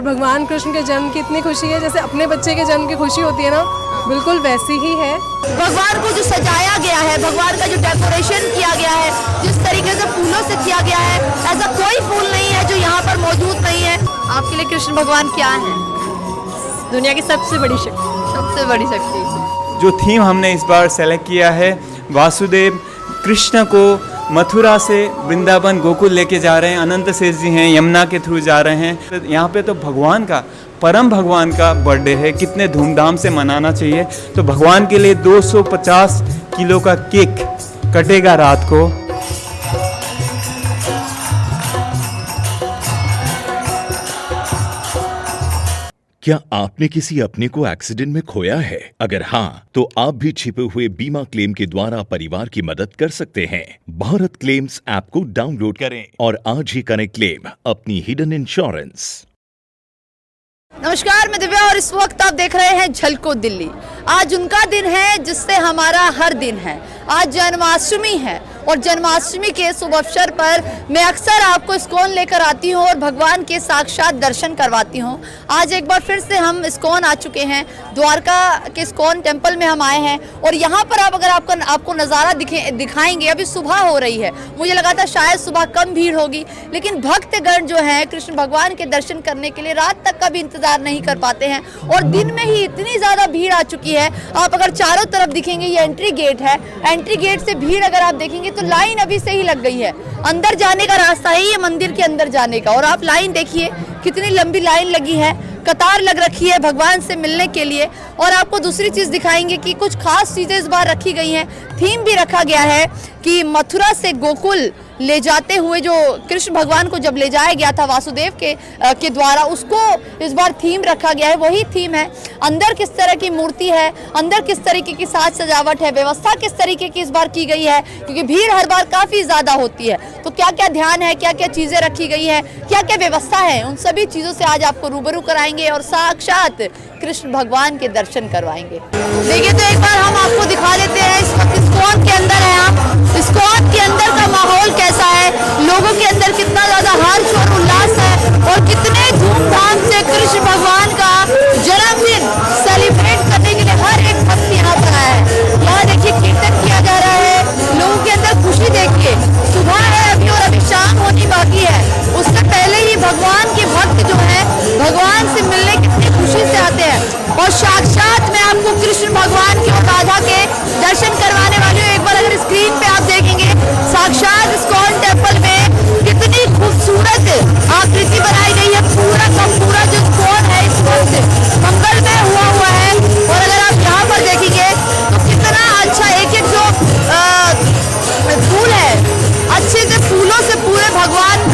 भगवान कृष्ण के जन्म की इतनी खुशी है, जैसे अपने बच्चे के जन्म की खुशी होती है ना, बिल्कुल वैसी ही है। भगवान को जो सजाया गया है, भगवान का जो डेकोरेशन किया गया है, जिस तरीके से फूलों से किया गया है, ऐसा कोई फूल नहीं है जो यहाँ पर मौजूद नहीं है। आपके लिए कृष्ण भगवान क्या है? दुनिया की सबसे बड़ी शक्ति। सबसे बड़ी शक्ति। जो थीम हमने इस बार सेलेक्ट किया है, वासुदेव कृष्ण को मथुरा से वृंदावन गोकुल लेके जा रहे हैं। अनंत शेष जी हैं, यमुना के थ्रू जा रहे हैं। यहाँ पे तो भगवान का, परम भगवान का बर्थडे है, कितने धूमधाम से मनाना चाहिए। तो भगवान के लिए 250 किलो का केक कटेगा रात को। क्या आपने किसी अपने को एक्सीडेंट में खोया है? अगर हाँ, तो आप भी छिपे हुए बीमा क्लेम के द्वारा परिवार की मदद कर सकते हैं। भारत क्लेम्स ऐप को डाउनलोड करें और आज ही करें क्लेम अपनी हिडन इंश्योरेंस। नमस्कार, मैं दिव्या और इस वक्त आप देख रहे हैं झलको दिल्ली। आज उनका दिन है जिससे हमारा हर दिन है। आज जन्माष्टमी है और जन्माष्टमी के शुभ अवसर पर मैं अक्सर आपको इस्कॉन लेकर आती हूँ और भगवान के साक्षात दर्शन करवाती हूँ। आज एक बार फिर से हम इस्कॉन आ चुके हैं, द्वारका के इस्कॉन टेम्पल में हम आए हैं और यहाँ पर अगर आपको नज़ारा दिखाएंगे। अभी सुबह हो रही है, मुझे लगा था शायद सुबह कम भीड़ होगी, लेकिन भक्तगण जो हैं कृष्ण भगवान के दर्शन करने के लिए रात तक का भी इंतजार नहीं कर पाते हैं और दिन में ही इतनी ज़्यादा भीड़ आ चुकी है। आप अगर चारों तरफ दिखेंगे, ये एंट्री गेट है, एंट्री गेट से भीड़ अगर आप देखेंगे तो लाइन अभी से ही लग गई है। अंदर जाने का रास्ता है ये मंदिर के अंदर जाने का, और आप लाइन देखिए कितनी लंबी लाइन लगी है, कतार लग रखी है भगवान से मिलने के लिए। और आपको दूसरी चीज दिखाएंगे कि कुछ खास चीजें इस बार रखी गई हैं। थीम भी रखा गया है कि मथुरा से गोकुल ले जाते हुए जो कृष्ण भगवान को जब ले जाया गया था वासुदेव के द्वारा, उसको इस बार थीम रखा गया है, वही थीम है। अंदर किस तरह की मूर्ति है, अंदर किस तरीके की साज सजावट है, व्यवस्था किस तरीके की इस बार की गई है, क्योंकि भीड़ हर बार काफ़ी ज़्यादा होती है। तो क्या क्या ध्यान है, क्या क्या चीज़ें रखी गई हैं, क्या क्या व्यवस्था है, उन सभी चीज़ों से आज आपको रूबरू कराएंगे और साक्षात कृष्ण भगवान के दर्शन करवाएंगे। देखिए, तो एक बार हम आपको दिखा देते हैं। इस वक्त इस्कॉन के अंदर है आप। इस्कॉन के अंदर का माहौल कैसा है, लोगों के अंदर कितना ज्यादा हर्ष और उल्लास है और कितने धूमधाम से कृष्ण भगवान का जन्मदिन सेलिब्रेट करने के लिए हर एक भक्त यहाँ पर आया है। यहाँ देखिए कीर्तन किया जा रहा है, लोगों के अंदर खुशी देखिए। सुबह है अभी और अभी शाम होनी बाकी है, उससे पहले ही भगवान के भक्त जो है भगवान से मिलने कितनी खुशी से आते हैं। और साक्षात मैं आपको कृष्ण भगवान के और राधा के दर्शन करवाने वाली हूँ। एक बार अगर स्क्रीन पे आप देखेंगे, साक्षात इस्कॉन टेम्पल में कितनी खूबसूरत आकृति बनाई गई है। पूरा का पूरा जो इस्कॉन है इस वक्त मंगलमय हुआ है। और अगर आप यहाँ पर देखेंगे तो कितना अच्छा एक एक जो फूल है, अच्छे से फूलों से पूरे भगवान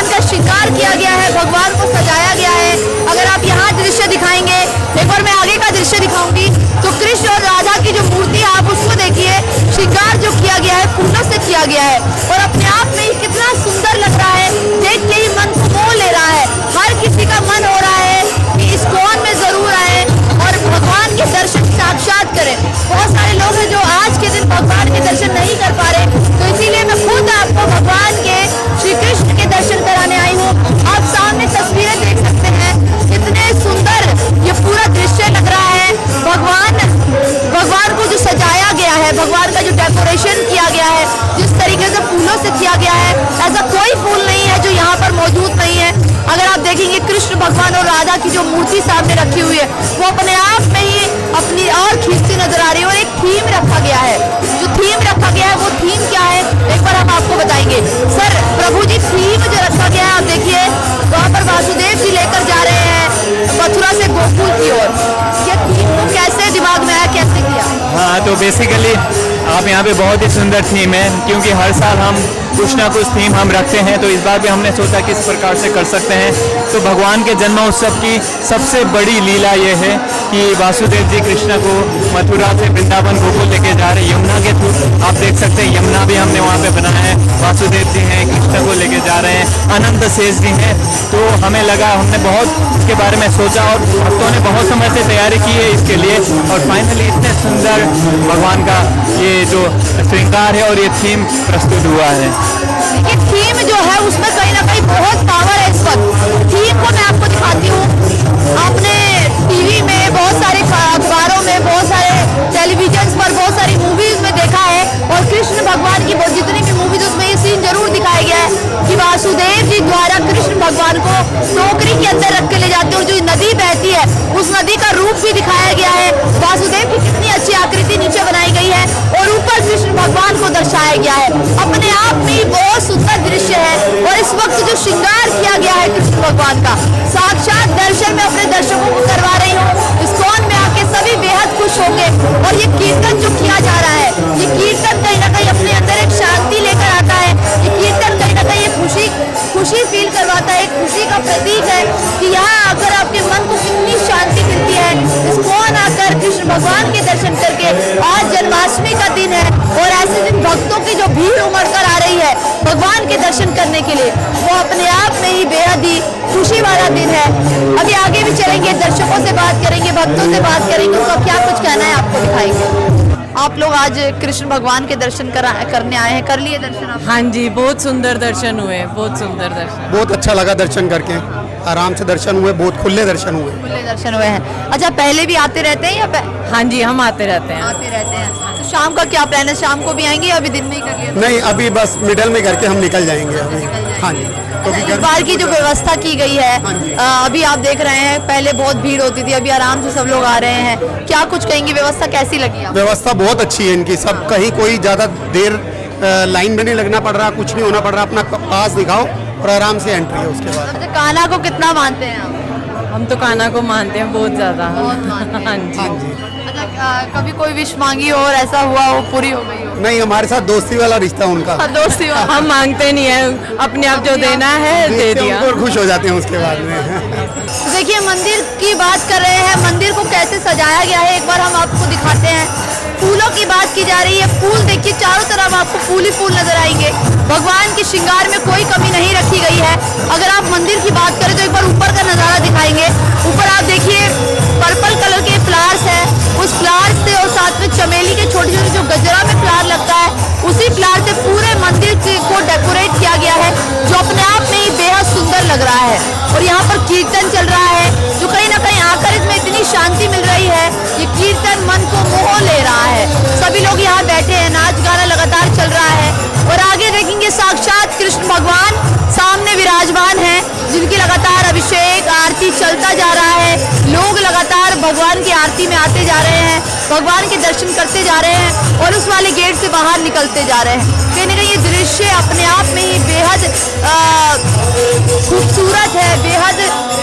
का श्रृंगार किया गया है, भगवान को सजाया गया है। अगर आप यहाँ दृश्य दिखाएंगे, एक बार मैं आगे का दृश्य दिखाऊंगी, तो कृष्ण और राधा की जो मूर्ति है आप उसको देखिए। श्रृंगार जो किया गया है फूलों से किया गया है और अपने आप में ही कितना सुंदर लग रहा है, देख के ही मन को मोह ले रहा है। हर किसी का मन हो रहा है कि इस्कॉन में जरूर आए और भगवान के दर्शन साक्षात करें। बहुत सारे लोग हैं जो आज के दिन भगवान के दर्शन नहीं कर पा रहे, तो इसीलिए मैं खुद आपको भगवान के श्री कृष्ण के दर्शन कराने आई हूँ। आप सामने तस्वीरें देख सकते हैं, कितने सुंदर ये पूरा दृश्य लग रहा है। भगवान को जो सजाया गया है, भगवान का जो डेकोरेशन किया गया है, जिस तरीके से फूलों से किया गया है, ऐसा कोई फूल नहीं है जो यहाँ पर मौजूद नहीं है। अगर आप देखेंगे कृष्ण भगवान और राधा की जो मूर्ति सामने रखी हुई है, वो अपने आप में ही अपनी और खींचती नजर आ रही है। और एक थीम रखा गया है, जो थीम रखा गया है वो थीम क्या है एक बार हम आपको बताएंगे। सर प्रभु जी, थीम जो रखा गया है आप देखिए, वहाँ पर वासुदेव जी लेकर जा रहे हैं मथुरा से गोकुल की ओर। ये थीम को कैसे दिमाग में आया, कैसे किया? हाँ, तो बेसिकली आप यहाँ पे बहुत ही सुंदर थीम है, क्योंकि हर साल हम कुछ ना कुछ थीम हम रखते हैं, तो इस बार भी हमने सोचा किस प्रकार से कर सकते हैं। तो भगवान के जन्मोत्सव की सबसे बड़ी लीला ये है कि वासुदेव जी कृष्ण को मथुरा से वृंदावन गोकुल लेके जा रहे हैं यमुना के थ्रू। आप देख सकते हैं यमुना भी हमने वहाँ पे बनाया है, वासुदेव जी हैं कृष्ण को लेके जा रहे हैं, अनंत शेष जी हैं। तो हमें लगा, हमने बहुत इसके बारे में सोचा और भक्तों ने बहुत समय से तैयारी की है इसके लिए, और फाइनली इतने सुंदर भगवान का ये जो श्रृंगार है और ये थीम प्रस्तुत हुआ है। ये थीम जो है उसमें कहीं ना कहीं बहुत पावर है इस वक्त। थीम को मैं आपको दिखाती हूँ। आपने टीवी में, बहुत सारे अखबारों में, बहुत सारे टेलीविजन पर, बहुत सारी मूवीज में देखा है, और कृष्ण भगवान की जितनी भी मूवीज उसमें ये सीन जरूर दिखाया गया है कि वासुदेव जी द्वारा कृष्ण भगवान को टोकरी के अंदर रख के ले जाते हैं, और जो नदी बहती है उस नदी का रूप भी दिखाया गया है। वासुदेव की कितनी अच्छी आकृति नीचे बनाई गई है और ऊपर कृष्ण भगवान को दर्शाया गया है। अपने आप में ही बहुत सुंदर दृश्य है, और इस वक्त जो श्रृंगार किया गया है कृष्ण भगवान का, साक्षात दर्शन में अपने दर्शकों को करवा रही हूँ। इस्कॉन में आके सभी बेहद खुश होंगे, और ये कीर्तन जो किया जा रहा है, ये कीर्तन कहीं ना कहीं अपने अंदर एक शांति लेकर आता है। ये कीर्तन कहीं ना कहीं खुशी फील करवाता है, एक खुशी का प्रतीक है कि यहाँ आकर आपके मन को कितनी शांति मिलती है। इस्कॉन आकर कृष्ण भगवान के दर्शन करके, आज जन्माष्टमी का दिन है, और ऐसे दिन भक्तों की जो भीड़ उमड़ कर आ रही है भगवान के दर्शन करने के लिए, वो अपने आप में ही बेहद ही खुशी वाला दिन है। अभी आगे भी चलेंगे, दर्शकों से बात करेंगे, भक्तों से बात करेंगे, उनका क्या कुछ कहना है आपको दिखाएंगे। आप लोग आज कृष्ण भगवान के दर्शन करने आए हैं, कर लिए दर्शन आप? हाँ जी, बहुत सुंदर दर्शन हुए, बहुत सुंदर दर्शन। बहुत अच्छा लगा दर्शन करके, आराम से दर्शन हुए, बहुत खुले दर्शन हुए। खुले दर्शन हुए हैं। अच्छा, पहले भी आते रहते हैं या हाँ जी, हम आते रहते हैं। आते रहते हैं। तो शाम का क्या प्लान है? शाम को भी आएंगे या अभी दिन में ही कर लिया? नहीं, अभी बस मिडल में करके हम निकल जाएंगे अभी। हाँ जी, तो इस बार की जो व्यवस्था की गई है, अभी आप देख रहे हैं, पहले बहुत भीड़ होती थी, अभी आराम से सब लोग आ रहे हैं। क्या कुछ कहेंगे, व्यवस्था कैसी लगी आपको? व्यवस्था बहुत अच्छी है इनकी। सब कहीं कोई ज़्यादा देर लाइन में नहीं लगना पड़ रहा, कुछ नहीं होना पड़ रहा, अपना पास दिखाओ और आराम से एंट्री है उसके बाद। अच्छा, कान्हा को कितना मानते हैं आप? हम तो कान्हा को मानते हैं बहुत ज्यादा। बहुत मानते हैं। हाँ जी। हाँ जी। अच्छा, कभी कोई विश मांगी हो और ऐसा हुआ हो, पूरी हो गई हो? नहीं, हमारे साथ दोस्ती वाला रिश्ता उनका। दोस्ती वाला। हम मांगते नहीं है, अपने आप जो देना है दे देखते हैं दिया। उनको और खुश हो जाते हैं उसके बाद में। तो देखिए, मंदिर की बात कर रहे हैं, मंदिर को कैसे सजाया गया है एक बार हम आपको दिखाते हैं। फूलों की बात की जा रही है, फूल देखिए, चारों तरफ आपको फूल ही फूल नजर आएंगे। भगवान के श्रृंगार में कोई कमी नहीं रखी गई है। अगर आप मंदिर की बात करें तो एक बार ऊपर का नज़ारा दिखाएंगे। ऊपर आप देखिए, पर्पल कलर के फ्लावर्स है, उस फ्लावर से और साथ में चमेली के छोटे छोटे जो गजरा में फ्लावर लगता है, उसी फ्लावर से पूरे मंदिर को डेकोरेट किया गया है, जो अपने आप में ही बेहद सुंदर लग रहा है। और यहाँ पर कीर्तन चल रहा है, जो कहीं ना कहीं आकर इसमें इतनी शांति मिल रही है। ये कीर्तन मन को मोह ले रहा है। सभी लोग यहाँ बैठे हैं, नाच गाना लगातार चल रहा है, और आगे देखेंगे साक्षात कृष्ण भगवान सामने विराजमान हैं, जिनकी लगातार अभिषेक आरती चलता जा रहा है। लोग लगातार भगवान की आरती में आते जा रहे हैं, भगवान के दर्शन करते जा रहे हैं, और उस वाले गेट से बाहर निकलते जा रहे हैं। कहीं ना कहीं ये दृश्य अपने आप में ही बेहद खूबसूरत है, बेहद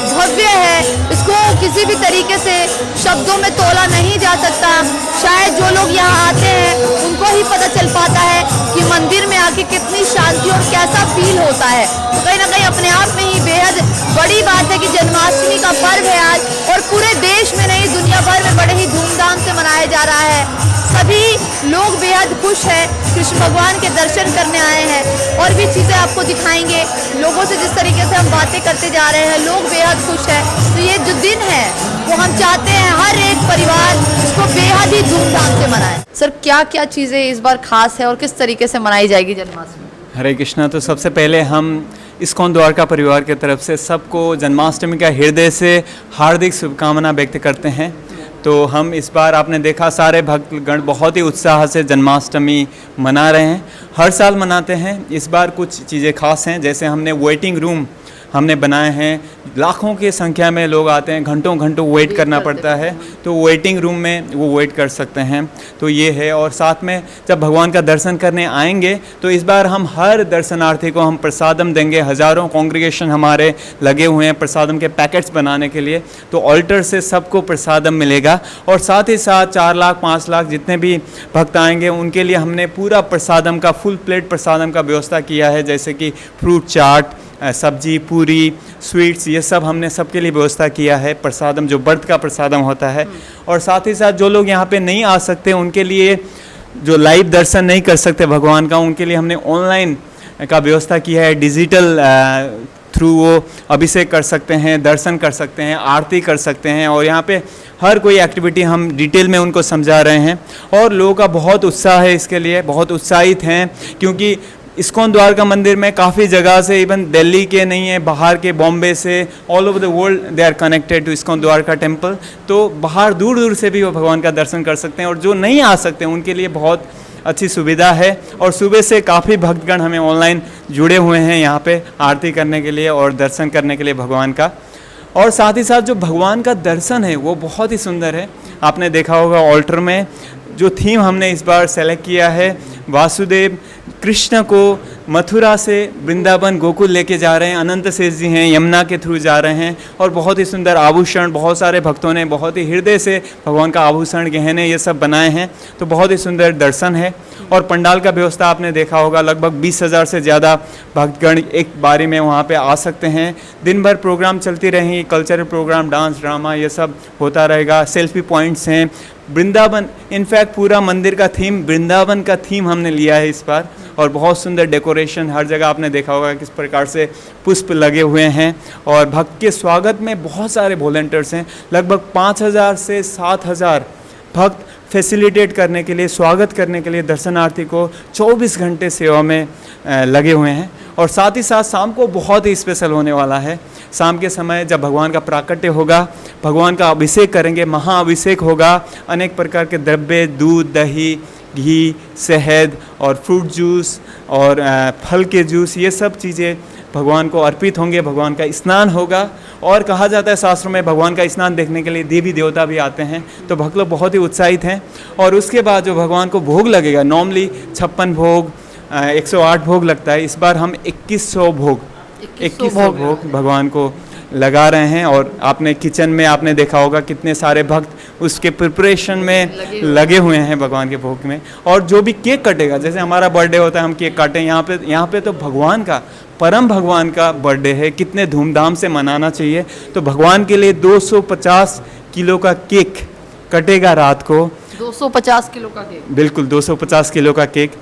भव्य है। इसको किसी भी तरीके से शब्दों में तोला नहीं जा सकता। शायद जो लोग यहाँ आते हैं उनको ही पता चल पाता है कि मंदिर में आके कितनी शांति और कैसा फील होता है। तो कहीं ना कहीं अपने आप में ही बेहद बड़ी बात है कि जन्माष्टमी का पर्व है आज, और पूरे देश में नहीं दुनिया भर में बड़े ही धूमधाम से मनाया जा रहा है। सभी लोग बेहद खुश हैं, कृष्ण भगवान के दर्शन करने आए हैं, और भी चीज़ें आपको दिखाएंगे। लोगों से जिस तरीके से हम बातें करते जा रहे हैं, लोग बेहद खुश हैं। तो ये जो दिन है वो हम चाहते हैं हर एक परिवार इसको बेहद ही धूमधाम से मनाए। सर, क्या क्या चीज़ें इस बार खास है और किस तरीके से मनाई जाएगी जन्माष्टमी? हरे कृष्णा। तो सबसे पहले हम इस्कॉन द्वारका परिवार की तरफ से सबको जन्माष्टमी का हृदय से हार्दिक शुभकामना व्यक्त करते हैं। तो हम इस बार, आपने देखा, सारे भक्तगण बहुत ही उत्साह से जन्माष्टमी मना रहे हैं। हर साल मनाते हैं, इस बार कुछ चीज़ें खास हैं। जैसे हमने वेटिंग रूम हमने बनाए हैं, लाखों की संख्या में लोग आते हैं, घंटों घंटों वेट करना पड़ता है, तो वेटिंग रूम में वो वेट कर सकते हैं। तो ये है, और साथ में जब भगवान का दर्शन करने आएंगे तो इस बार हम हर दर्शनार्थी को हम प्रसादम देंगे। हज़ारों कांग्रेगेशन हमारे लगे हुए हैं प्रसादम के पैकेट्स बनाने के लिए, तो ऑल्टर से सबको प्रसादम मिलेगा। और साथ ही साथ 4 लाख 5 लाख जितने भी भक्त आएंगे उनके लिए हमने पूरा प्रसादम का, फुल प्लेट प्रसादम का व्यवस्था किया है, जैसे कि फ्रूट चाट, सब्जी, पूरी, स्वीट्स, ये सब हमने सबके लिए व्यवस्था किया है। प्रसादम जो व्रत का प्रसादम होता है, और साथ ही साथ जो लोग यहाँ पे नहीं आ सकते उनके लिए, जो लाइव दर्शन नहीं कर सकते भगवान का, उनके लिए हमने ऑनलाइन का व्यवस्था किया है। डिजिटल थ्रू वो अभिषेक कर सकते हैं, दर्शन कर सकते हैं, आरती कर सकते हैं, और यहाँ पे हर कोई एक्टिविटी हम डिटेल में उनको समझा रहे हैं। और लोगों का बहुत उत्साह है इसके लिए, बहुत उत्साहित हैं, क्योंकि इस्कॉन द्वारका मंदिर में काफ़ी जगह से, इवन दिल्ली के नहीं है, बाहर के, बॉम्बे से, all over the world they are connected to ISKCON Dwarka temple. तो बाहर दूर दूर से भी वो भगवान का दर्शन कर सकते हैं, और जो नहीं आ सकते उनके लिए बहुत अच्छी सुविधा है। और सुबह से काफ़ी भक्तगण हमें ऑनलाइन जुड़े हुए हैं यहाँ पे आरती करने के लिए और दर्शन करने के लिए भगवान का। और साथ ही साथ जो भगवान का दर्शन है वो बहुत ही सुंदर है। आपने देखा होगा ऑल्टर में जो थीम हमने इस बार सेलेक्ट किया है, वासुदेव कृष्ण को मथुरा से वृंदावन गोकुल लेके जा रहे हैं। अनंत शेष जी हैं, यमुना के थ्रू जा रहे हैं, और बहुत ही सुंदर आभूषण, बहुत सारे भक्तों ने बहुत ही हृदय से भगवान का आभूषण, गहने, ये सब बनाए हैं। तो बहुत ही सुंदर दर्शन है। और पंडाल का व्यवस्था आपने देखा होगा, लगभग 20,000 से ज़्यादा भक्तगण एक बारी में वहाँ पे आ सकते हैं। दिन भर प्रोग्राम चलती रहेंगी, कल्चरल प्रोग्राम, डांस, ड्रामा, ये सब होता रहेगा। सेल्फी पॉइंट्स हैं। वृंदावन, इनफैक्ट पूरा मंदिर का थीम वृंदावन का थीम हमने लिया है इस बार, और बहुत सुंदर डेकोरेशन, हर जगह आपने देखा होगा किस प्रकार से पुष्प लगे हुए हैं। और भक्त के स्वागत में बहुत सारे वॉलंटियर्स हैं, लगभग 5,000 से 7,000 भक्त फैसिलिटेट करने के लिए, स्वागत करने के लिए दर्शनार्थी को 24 घंटे सेवा में लगे हुए हैं। और साथ ही साथ शाम को बहुत ही स्पेशल होने वाला है। शाम के समय जब भगवान का प्राकट्य होगा, भगवान का अभिषेक करेंगे, महाअभिषेक होगा। अनेक प्रकार के द्रव्य, दूध, दही, घी, शहद और फ्रूट जूस और फल के जूस, ये सब चीज़ें भगवान को अर्पित होंगे। भगवान का स्नान होगा, और कहा जाता है शास्त्रों में भगवान का स्नान देखने के लिए देवी देवता भी आते हैं। तो भक्त लोग बहुत ही उत्साहित हैं। और उसके बाद जो भगवान को भोग लगेगा, नॉर्मली 56 भोग, 108 भोग लगता है, इस बार हम 2100 भोग भगवान को लगा रहे हैं। और आपने किचन में आपने देखा होगा कितने सारे भक्त उसके प्रिपरेशन में लगे हुए हैं भगवान के भोग में। और जो भी केक कटेगा, जैसे हमारा बर्थडे होता है हम केक काटें, यहाँ पे तो भगवान का, परम भगवान का बर्थडे है, कितने धूमधाम से मनाना चाहिए। तो भगवान के लिए 250 किलो का केक कटेगा रात को। 250 किलो का केक? बिल्कुल, 250 किलो का केक।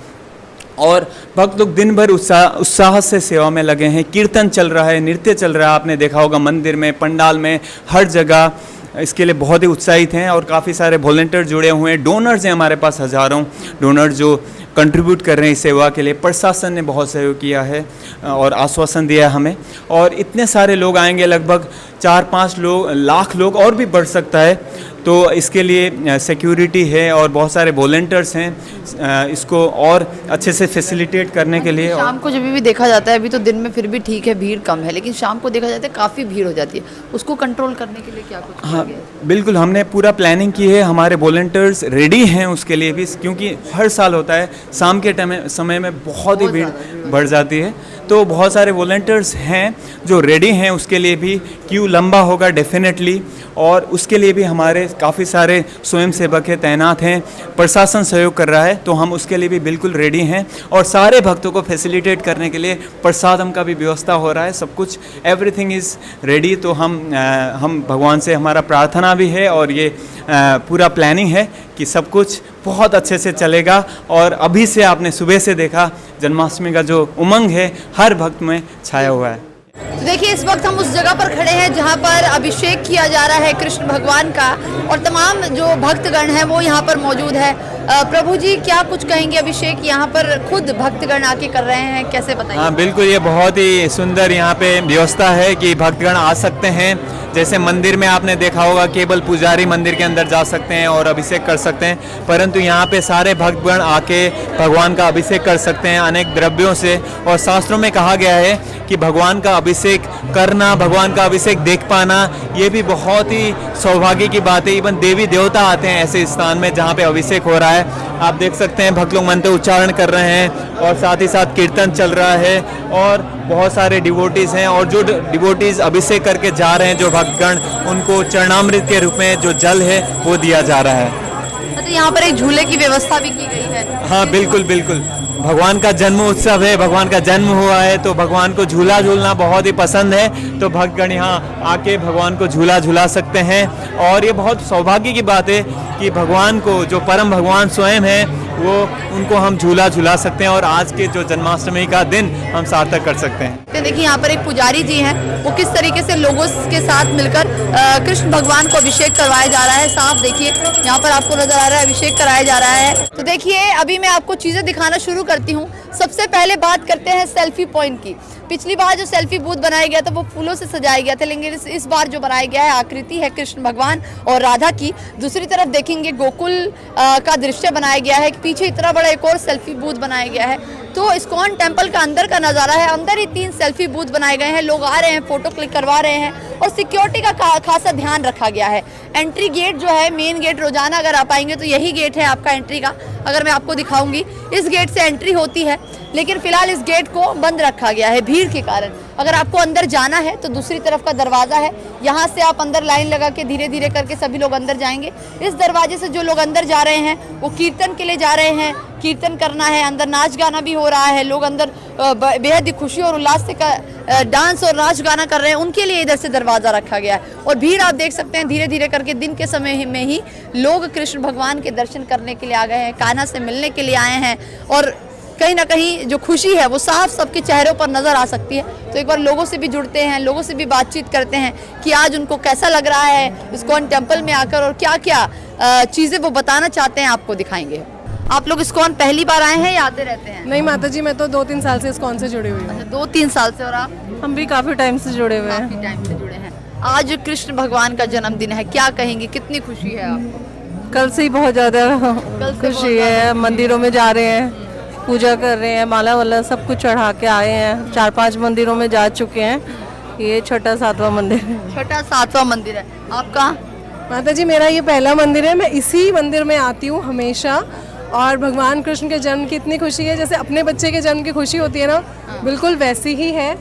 और भक्त लोग दिन भर उत्साह से सेवा में लगे हैं। कीर्तन चल रहा है, नृत्य चल रहा है, आपने देखा होगा मंदिर में, पंडाल में, हर जगह इसके लिए बहुत ही उत्साहित हैं। और काफ़ी सारे वॉलंटियर जुड़े हुए हैं, डोनर्स हैं हमारे पास, हज़ारों डोनर जो कंट्रीब्यूट कर रहे हैं इस सेवा के लिए। प्रशासन ने बहुत सहयोग किया है और आश्वासन दिया हमें। और इतने सारे लोग आएंगे, लगभग 4-5 लाख लोग, और भी बढ़ सकता है। तो इसके लिए सिक्योरिटी है और बहुत सारे वॉलंटियर्स हैं इसको और अच्छे से फैसिलिटेट करने के लिए। शाम को जब भी देखा जाता है, अभी तो दिन में फिर भी ठीक है, भीड़ कम है, लेकिन शाम को देखा जाता है काफ़ी भीड़ हो जाती है, उसको कंट्रोल करने के लिए क्या कुछ? हाँ बिल्कुल, हमने पूरा प्लानिंग की है, हमारे वॉलंटियर्स रेडी हैं उसके लिए भी, क्योंकि हर साल होता है शाम के समय में बहुत ही भीड़ बढ़ जाती है। तो बहुत सारे वॉलंटियर्स हैं जो रेडी हैं उसके लिए भी। क्यू लंबा होगा डेफिनेटली, और उसके लिए भी हमारे काफ़ी सारे स्वयंसेवक हैं, तैनात हैं, प्रशासन सहयोग कर रहा है। तो हम उसके लिए भी बिल्कुल रेडी हैं। और सारे भक्तों को फैसिलिटेट करने के लिए प्रसादम का भी व्यवस्था हो रहा है, सब कुछ, एवरीथिंग इज़ रेडी। तो हम भगवान से हमारा प्रार्थना भी है, और ये पूरा प्लानिंग है कि सब कुछ बहुत अच्छे से चलेगा। और अभी से आपने सुबह से देखा जन्माष्टमी का जो उमंग है हर भक्त में छाया हुआ है। तो देखिए, इस वक्त हम उस जगह पर खड़े हैं जहां पर अभिषेक किया जा रहा है कृष्ण भगवान का, और तमाम जो भक्तगण हैं वो यहाँ पर मौजूद है। प्रभु जी, क्या कुछ कहेंगे? अभिषेक यहाँ पर खुद भक्तगण आके कर रहे हैं, कैसे बताइए? हाँ बिल्कुल, ये बहुत ही सुंदर यहाँ पे व्यवस्था है कि भक्तगण आ सकते हैं। जैसे मंदिर में आपने देखा होगा केवल पुजारी मंदिर के अंदर जा सकते हैं और अभिषेक कर सकते हैं, परंतु यहाँ पे सारे भक्तगण आके भगवान का अभिषेक कर सकते हैं अनेक द्रव्यों से। और शास्त्रों में कहा गया है कि भगवान का अभिषेक करना, भगवान का अभिषेक देख पाना, ये भी बहुत ही सौभाग्य की बात है। इवन देवी देवता आते हैं ऐसे स्थान में जहाँ पे अभिषेक हो रहा है। आप देख सकते हैं भक्त लोग मंत्र उच्चारण कर रहे हैं, और साथ ही साथ कीर्तन चल रहा है, और बहुत सारे डिवोटीज हैं। और जो डिवोटीज अभिषेक करके जा रहे हैं, जो भक्तगण, उनको चरणामृत के रूप में जो जल है वो दिया जा रहा है। तो यहाँ पर एक झूले की व्यवस्था भी की गई है? हाँ बिल्कुल बिल्कुल, भगवान का जन्म उत्सव है, भगवान का जन्म हुआ है तो भगवान को झूला झूलना बहुत ही पसंद है। तो भक्तगण यहाँ आके भगवान को झूला झूला सकते हैं और ये बहुत सौभाग्य की बात है कि भगवान को, जो परम भगवान स्वयं है, वो उनको हम झूला झूला सकते हैं और आज के जो जन्माष्टमी का दिन हम सार्थक कर सकते हैं। तो देखिए यहाँ पर एक पुजारी जी हैं, वो किस तरीके से लोगों के साथ मिलकर कृष्ण भगवान को अभिषेक करवाया जा रहा है। साफ देखिए यहाँ पर आपको नजर आ रहा है अभिषेक कराया जा रहा है। तो देखिए अभी मैं आपको चीजें दिखाना शुरू करती हूँ। सबसे पहले बात करते हैं सेल्फी पॉइंट की। पिछली बार जो सेल्फी बूथ बनाया गया था वो फूलों से सजाया गया था, लेकिन इस बार जो बनाया गया है आकृति है कृष्ण भगवान और राधा की। दूसरी तरफ देखेंगे गोकुल का दृश्य बनाया गया है, पीछे इतना बड़ा एक और सेल्फी बूथ बनाया गया है। तो इस्कॉन टेम्पल का अंदर का नज़ारा है। अंदर ही 3 सेल्फी बूथ बनाए गए हैं, लोग आ रहे हैं, फोटो क्लिक करवा रहे हैं और सिक्योरिटी का खासा ध्यान रखा गया है। एंट्री गेट जो है, मेन गेट, रोजाना अगर आप आएंगे तो यही गेट है आपका एंट्री का। अगर मैं आपको दिखाऊंगी, इस गेट से एंट्री होती है, लेकिन फिलहाल इस गेट को बंद रखा गया है भीड़ के कारण। अगर आपको अंदर जाना है तो दूसरी तरफ का दरवाज़ा है, यहाँ से आप अंदर लाइन लगा के धीरे धीरे करके सभी लोग अंदर जाएंगे। इस दरवाजे से जो लोग अंदर जा रहे हैं वो कीर्तन के लिए जा रहे हैं, कीर्तन करना है, अंदर नाच गाना भी हो रहा है, लोग अंदर बेहद ही खुशी और उल्लास से डांस और नाच गाना कर रहे हैं, उनके लिए इधर से दरवाज़ा रखा गया है। और भीड़ आप देख सकते हैं धीरे धीरे करके दिन के समय में ही लोग कृष्ण भगवान के दर्शन करने के लिए आ गए हैं, कान्हा से मिलने के लिए आए हैं और कहीं ना कहीं जो खुशी है वो साफ सबके चेहरों पर नज़र आ सकती है। तो एक बार लोगों से भी जुड़ते हैं, लोगों से भी बातचीत करते हैं कि आज उनको कैसा लग रहा है इस्कॉन टेम्पल में आकर और क्या क्या चीज़ें वो बताना चाहते हैं, आपको दिखाएंगे। आप लोग इस्कॉन पहली बार आए हैं या आते रहते हैं? नहीं माता जी, मैं तो 2-3 साल से इस्कॉन से जुड़ी हुई हूँ। अच्छा, 2-3 साल से। और आप? हम भी काफी टाइम से जुड़े हुए हैं। काफी टाइम से जुड़े हैं। आज कृष्ण भगवान का जन्मदिन है, क्या कहेंगे, कितनी खुशी है आपको? कल से ही बहुत ज्यादा खुशी है। मंदिरों में जा रहे हैं, पूजा कर रहे हैं, माला वाला सब कुछ चढ़ा के आए हैं। 4-5 मंदिरों में जा चुके हैं, ये 6-7वां मंदिर है। 6-7वां मंदिर है आपका? माता जी मेरा ये पहला मंदिर है, मैं इसी मंदिर में आती हूँ हमेशा। और भगवान कृष्ण के जन्म की इतनी खुशी है, जैसे अपने बच्चे के जन्म की खुशी होती है ना, बिल्कुल वैसी ही है।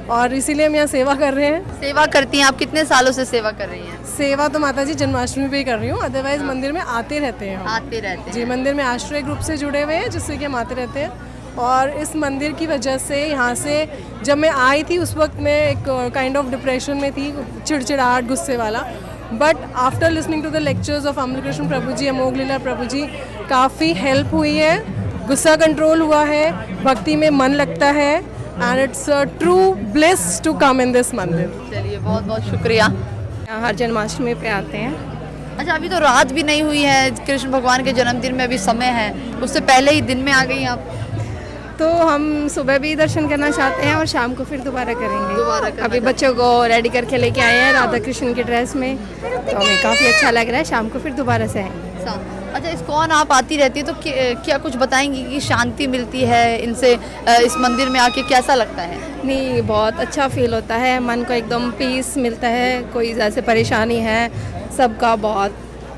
और इसीलिए हम यहाँ सेवा कर रहे हैं। सेवा करती हैं आप? कितने सालों से सेवा कर रही हैं? सेवा तो माता जी जन्माष्टमी पे ही कर रही हूँ, अदरवाइज मंदिर में आते रहते हैं हम। आते रहते हैं जी, मंदिर में आश्रय ग्रुप से जुड़े हुए हैं, जिससे कि हम आते रहते हैं। और इस मंदिर की वजह से यहाँ से जब मैं आई थी उस वक्त मैं एक काइंड ऑफ डिप्रेशन में थी, चिड़चिड़ाहट, गुस्से वाला। But after listening to the lectures of Amrit Krishna Prabhu ji, Amogh Lila Prabhu ji, काफ़ी हेल्प हुई है, गुस्सा कंट्रोल हुआ है, भक्ति में मन लगता है and it's a true bliss to come in this mandir. चलिए, बहुत बहुत शुक्रिया। हर जन्माष्टमी पे आते हैं। अच्छा, अभी तो रात भी नहीं हुई है, कृष्ण भगवान के जन्मदिन में अभी समय है, उससे पहले ही दिन में आ गई आप? तो हम सुबह भी दर्शन करना चाहते हैं और शाम को फिर दोबारा करेंगे। दोबारा करना अभी बच्चों को रेडी करके लेके आए हैं राधा कृष्ण की ड्रेस में, तो हमें काफ़ी अच्छा लग रहा है। शाम को फिर दोबारा से आएंगे। अच्छा, इस्कॉन आप आती रहती है तो क्या कुछ बताएंगी कि शांति मिलती है इनसे, इस मंदिर में आके कैसा लगता है? नहीं, बहुत अच्छा फील होता है, मन को एकदम पीस मिलता है। कोई जैसे परेशानी है सबका,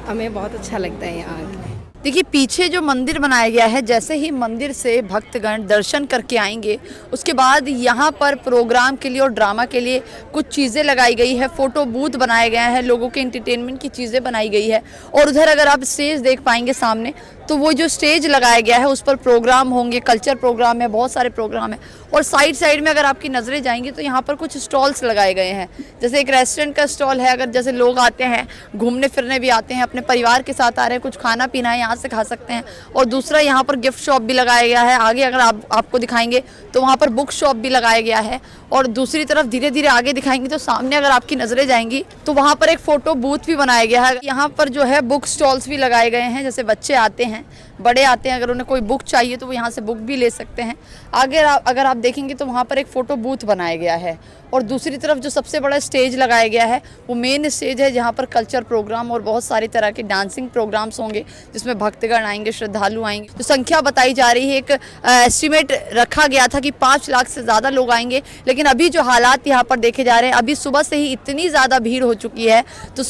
हमें बहुत अच्छा लगता है यहाँ आके। देखिए, पीछे जो मंदिर बनाया गया है, जैसे ही मंदिर से भक्तगण दर्शन करके आएंगे उसके बाद यहाँ पर प्रोग्राम के लिए और ड्रामा के लिए कुछ चीज़ें लगाई गई है, फ़ोटो बूथ बनाए गए हैं, लोगों के एंटरटेनमेंट की चीज़ें बनाई गई है। और उधर अगर आप स्टेज देख पाएंगे सामने, तो वो जो स्टेज लगाया गया है उस पर प्रोग्राम होंगे, कल्चर प्रोग्राम है, बहुत सारे प्रोग्राम है। और साइड साइड में अगर आपकी नज़रें जाएंगी तो यहाँ पर कुछ स्टॉल्स लगाए गए हैं, जैसे एक रेस्टोरेंट का स्टॉल है। अगर जैसे लोग आते हैं, घूमने फिरने भी आते हैं, अपने परिवार के साथ आ रहे हैं, कुछ खाना पीना है, यहाँ से खा सकते हैं। और दूसरा यहाँ पर गिफ्ट शॉप भी लगाया गया है। आगे अगर आपको दिखाएंगे तो वहाँ पर बुक शॉप भी लगाया गया है। और दूसरी तरफ धीरे धीरे आगे दिखाएंगे तो सामने अगर आपकी नज़रें जाएंगी तो वहाँ पर एक फ़ोटो बूथ भी बनाया गया है। यहाँ पर जो है बुक स्टॉल्स भी लगाए गए हैं, जैसे बच्चे आते हैं, बड़े आते हैं, अगर उन्हें कोई बुक चाहिए तो वो यहाँ से बुक भी ले सकते हैं। आगे अगर आप देखेंगे तो वहाँ पर एक फ़ोटो बूथ बनाया गया है। और दूसरी तरफ जो सबसे बड़ा स्टेज लगाया गया है वो मेन स्टेज है, जहाँ पर कल्चर प्रोग्राम और बहुत सारी तरह के डांसिंग प्रोग्राम्स होंगे, जिसमें भक्तगण आएंगे, श्रद्धालु आएंगे। तो संख्या बताई जा रही है, एक एस्टिमेट रखा गया था कि 5 लाख से ज़्यादा लोग आएंगे, लेकिन अभी जो हालात यहाँ पर देखे जा रहे हैं, अभी सुबह से ही इतनी ज़्यादा भीड़ हो चुकी है, तो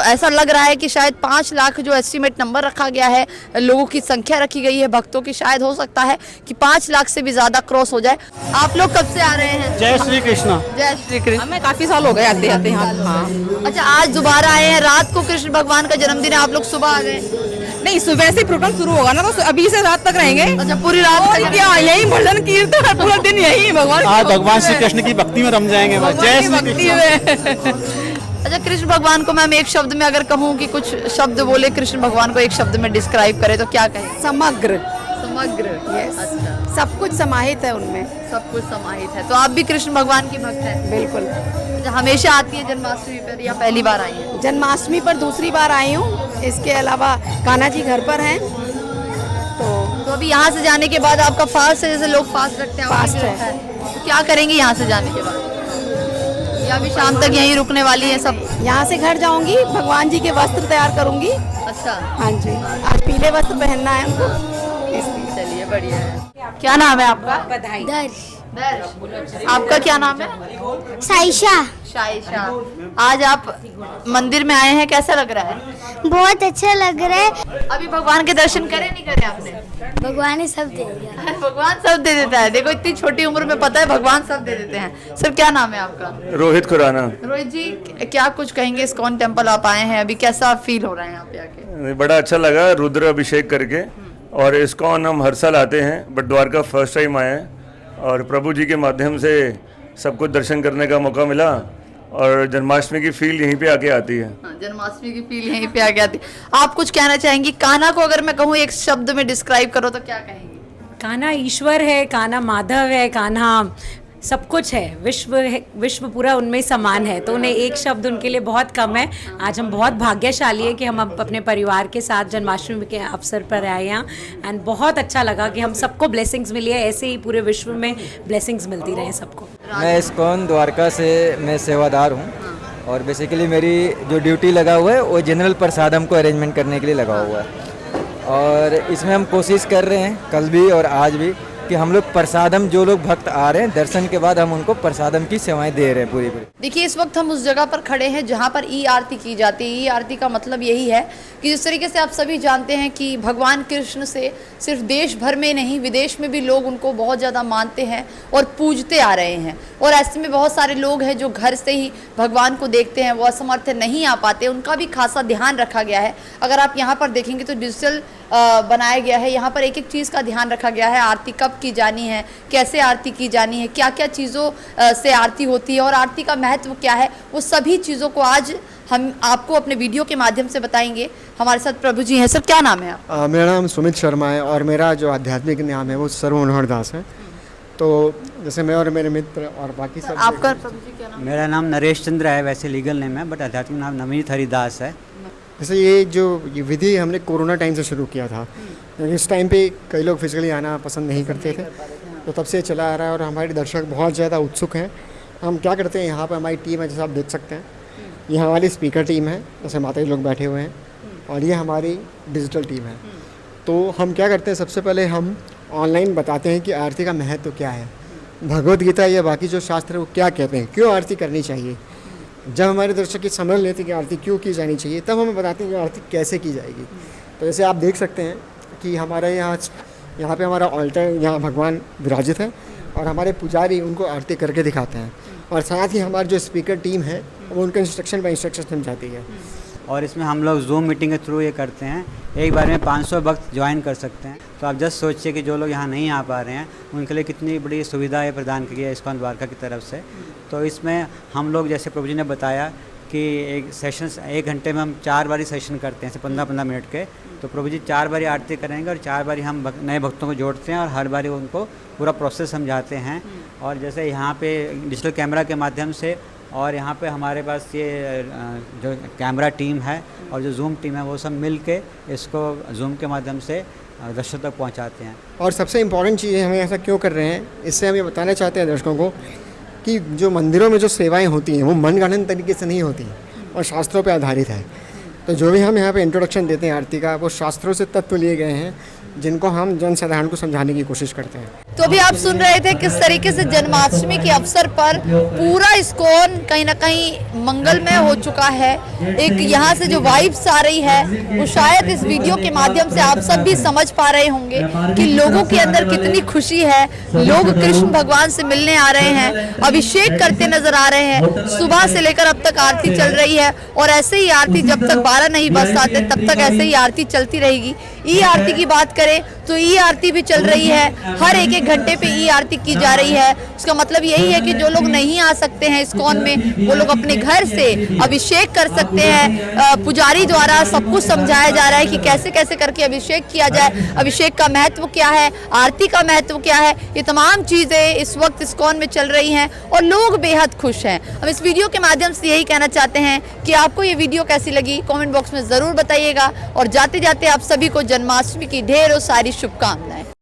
ऐसा लग रहा है कि शायद 5 लाख जो एस्टिमेट नंबर रखा गया है, लोगों की संख्या रखी गई है भक्तों की, शायद हो सकता है कि 5 लाख से भी ज़्यादा क्रॉस हो जाए। आप लोग कब से आ रहे हैं? जय श्री कृष्ण। जय श्री कृष्ण। हमें काफ़ी साल हो गए आते यहाँ। अच्छा, आज दोबारा आए हैं, रात को कृष्ण भगवान का जन्मदिन है, आप लोग सुबह आ गए? नहीं सुबह से प्रोग्राम शुरू होगा ना, तो अभी से रात तक रहेंगे। अच्छा, पूरी रात और क्या, यही भजन कीर्तन पूरा दिन यही भगवान। आज भगवान श्री कृष्ण की भक्ति में रम जाएंगे बस। जय श्री भक्ति कृष्ण। में। अच्छा, कृष्ण भगवान को मैम एक शब्द में अगर कहूँ कि कुछ शब्द बोले कृष्ण भगवान को एक शब्द में डिस्क्राइब करे तो क्या कहें? समग्र, समग्र। अच्छा, सब कुछ समाहित है उनमें। सब कुछ समाहित है। तो आप भी कृष्ण भगवान की भक्त हैं? बिल्कुल। अच्छा, हमेशा आती है जन्माष्टमी पर या पहली बार आई है? जन्माष्टमी पर दूसरी बार आई हूँ, इसके अलावा कान्हा जी घर पर हैं। तो अभी यहाँ से जाने के बाद आपका फास्ट है, जैसे लोग फास्ट रखते हैं, फास्ट आपका भी है। रखा है। तो क्या करेंगे यहाँ से जाने के बाद? या अभी शाम तक यहीं रुकने वाली है सब? यहाँ से घर जाऊंगी, भगवान जी के वस्त्र तैयार करूंगी। अच्छा, हाँ जी, आज पीले वस्त्र पहनना है उनको, इसलिए। चलिए बढ़िया है। क्या नाम है आपका? दर्श दर्श। आपका क्या नाम है? साइशा। शाइशा। आज आप मंदिर में आए हैं, कैसा लग रहा है? बहुत अच्छा लग रहा है। अभी भगवान के दर्शन करे नहीं करे आपने? भगवान ने सब दे दिया। भगवान सब दे देता है। देखो इतनी छोटी उम्र में पता है भगवान सब दे देते हैं। सर क्या नाम है आपका? रोहित खुराना। रोहित जी, क्या कुछ कहेंगे? इस्कॉन टेम्पल आप आए हैं, अभी कैसा फील हो रहा है यहाँ पे आके? बड़ा अच्छा लगा रुद्र अभिषेक करके। और इस्कॉन हम हर साल आते हैं, बट द्वारका फर्स्ट टाइम आए हैं और प्रभु जी के माध्यम से सबको दर्शन करने का मौका मिला और जन्माष्टमी की फील यहीं पे आके आती है। जन्माष्टमी की फील यहीं पे आके आती है। आप कुछ कहना चाहेंगी? कान्हा को अगर मैं कहूँ एक शब्द में डिस्क्राइब करो तो क्या कहेंगी? कान्हा ईश्वर है, कान्हा माधव है, कान्हा सब कुछ है, विश्व पूरा उनमें समान है। तो उन्हें एक शब्द उनके लिए बहुत कम है। आज हम बहुत भाग्यशाली है कि हम अपने परिवार के साथ जन्माष्टमी के अवसर पर आए यहाँ, एंड बहुत अच्छा लगा कि हम सबको ब्लेसिंग्स मिली है। ऐसे ही पूरे विश्व में ब्लेसिंग्स मिलती रहे सबको। मैं इस्कॉन द्वारका से मैं सेवादार हूँ और बेसिकली मेरी जो ड्यूटी लगा हुआ है वो जनरल प्रसादम को अरेंजमेंट करने के लिए लगा हुआ है। और इसमें हम कोशिश कर रहे हैं कल भी और आज भी कि हम लोग प्रसादम, जो लोग भक्त आ रहे हैं दर्शन के बाद हम उनको प्रसादम की सेवाएं दे रहे हैं पूरी। देखिए इस वक्त हम उस जगह पर खड़े हैं जहाँ पर ई आरती की जाती है। ई आरती का मतलब यही है कि जिस तरीके से आप सभी जानते हैं कि भगवान कृष्ण से सिर्फ देश भर में नहीं विदेश में भी लोग उनको बहुत ज़्यादा मानते हैं और पूजते आ रहे हैं। और ऐसे में बहुत सारे लोग हैं जो घर से ही भगवान को देखते हैं, वो असमर्थ नहीं आ पाते, उनका भी खासा ध्यान रखा गया है। अगर आप यहाँ पर देखेंगे तो डिजिटल बनाया गया है, यहाँ पर एक एक चीज़ का ध्यान रखा गया है। आरती कब की जानी है, कैसे आरती की जानी है, क्या क्या चीज़ों से आरती होती है और आरती का महत्व क्या है, वो सभी चीज़ों को आज हम आपको अपने वीडियो के माध्यम से बताएंगे। हमारे साथ प्रभु जी हैं। सर क्या नाम है आप? मेरा नाम सुमित शर्मा है और मेरा जो आध्यात्मिक नाम है वो सर्व मनोहर दास है। तो जैसे मैं और मेरे मित्र और बाकी सब। आपका प्रभु जी क्या नाम? मेरा नाम नरेश चंद्र है, वैसे लीगल नेम है, बट आध्यात्मिक नाम नवनीत हरिदास है। जैसे ये विधि हमने कोरोना टाइम से शुरू किया था, क्योंकि इस टाइम पे कई लोग फिजिकली आना पसंद नहीं करते थे, तो तब से चला आ रहा है और हमारे दर्शक बहुत ज़्यादा उत्सुक हैं। हम क्या करते हैं, यहाँ पर हमारी टीम है, जैसे आप देख सकते हैं, ये हमारी स्पीकर टीम है, जैसे माता जी लोग बैठे हुए हैं, और ये हमारी डिजिटल टीम है। तो हम क्या करते हैं, सबसे पहले हम ऑनलाइन बताते हैं कि आरती का महत्व क्या है, भगवद गीता या बाकी जो शास्त्र है वो क्या कहते हैं, क्यों आरती करनी चाहिए। जब हमारे दर्शक की समझ लेते हैं कि आरती क्यों की जानी चाहिए, तब हमें बताते हैं कि आरती कैसे की जाएगी। तो जैसे आप देख सकते हैं कि हमारे यहाँ पे हमारा ऑल्टर, यहाँ भगवान विराजित है और हमारे पुजारी उनको आरती करके दिखाते हैं, और साथ ही हमारी जो स्पीकर टीम है वो उनको इंस्ट्रक्शन बाय इंस्ट्रक्शन समझाती है। और इसमें हम लोग जूम मीटिंग के थ्रू ये करते हैं, एक बार में 500 भक्त ज्वाइन कर सकते हैं। तो आप जस्ट सोचिए कि जो लोग यहाँ नहीं आ पा रहे हैं उनके लिए कितनी बड़ी सुविधा है प्रदान की है इस्कॉन द्वारका की तरफ से। तो इसमें हम लोग जैसे प्रभु जी ने बताया कि एक सेशन 1 घंटे में हम 4 बारी सेशन करते हैं, 15-15 मिनट के। तो प्रभु जी 4 बारी आरती करेंगे और 4 बारी हम नए भक्तों को जोड़ते हैं और हर बारी उनको पूरा प्रोसेस समझाते हैं। और जैसे यहाँ पे डिजिटल कैमरा के माध्यम से, और यहाँ पे हमारे पास ये जो कैमरा टीम है और जो जूम टीम है वो सब मिल के इसको जूम के माध्यम से दर्शकों तक पहुँचाते हैं। और सबसे इम्पॉर्टेंट चीज़ है, हमें ऐसा क्यों कर रहे हैं, इससे हम ये बताना चाहते हैं दर्शकों को कि जो मंदिरों में जो सेवाएं होती हैं वो मनगढ़ंत तरीके से नहीं होती और शास्त्रों पे आधारित है। तो जो भी हम यहाँ पे इंट्रोडक्शन देते हैं आरती का, वो शास्त्रों से तत्व लिए गए हैं जिनको हम जनसाधारण को समझाने की कोशिश करते हैं। तो अभी आप सुन रहे थे किस तरीके से जन्माष्टमी के अवसर पर पूरा इस्कॉन कहीं ना कहीं मंगलमय हो चुका है। एक यहाँ से जो वाइब्स आ रही है वो शायद इस वीडियो के माध्यम से आप सब भी समझ पा रहे होंगे कि लोगों के अंदर कितनी खुशी है। लोग कृष्ण भगवान से मिलने आ रहे हैं, अभिषेक करते नजर आ रहे हैं। सुबह से लेकर अब तक आरती चल रही है और ऐसे ही आरती जब तक 12 नहीं बज आते तब तक ऐसे ही आरती चलती रहेगी। ई आरती की बात करें तो ई आरती भी चल रही है, हर एक घंटे पे ई आरती की जा रही है। उसका मतलब यही है कि जो लोग नहीं आ सकते हैं इस्कॉन में वो लोग अपने घर से अभिषेक कर सकते हैं। पुजारी द्वारा सब कुछ समझाया जा रहा है कि कैसे कैसे करके अभिषेक किया जाए, अभिषेक का महत्व क्या है, आरती का महत्व क्या है। ये तमाम चीज़ें इस वक्त इस्कॉन में चल रही हैं और लोग बेहद खुश हैं। हम इस वीडियो के माध्यम से यही कहना चाहते हैं कि आपको ये वीडियो कैसी लगी कमेंट बॉक्स में ज़रूर बताइएगा और जाते जाते आप सभी को जन्माष्टमी की ढेरों सारी शुभकामनाएं।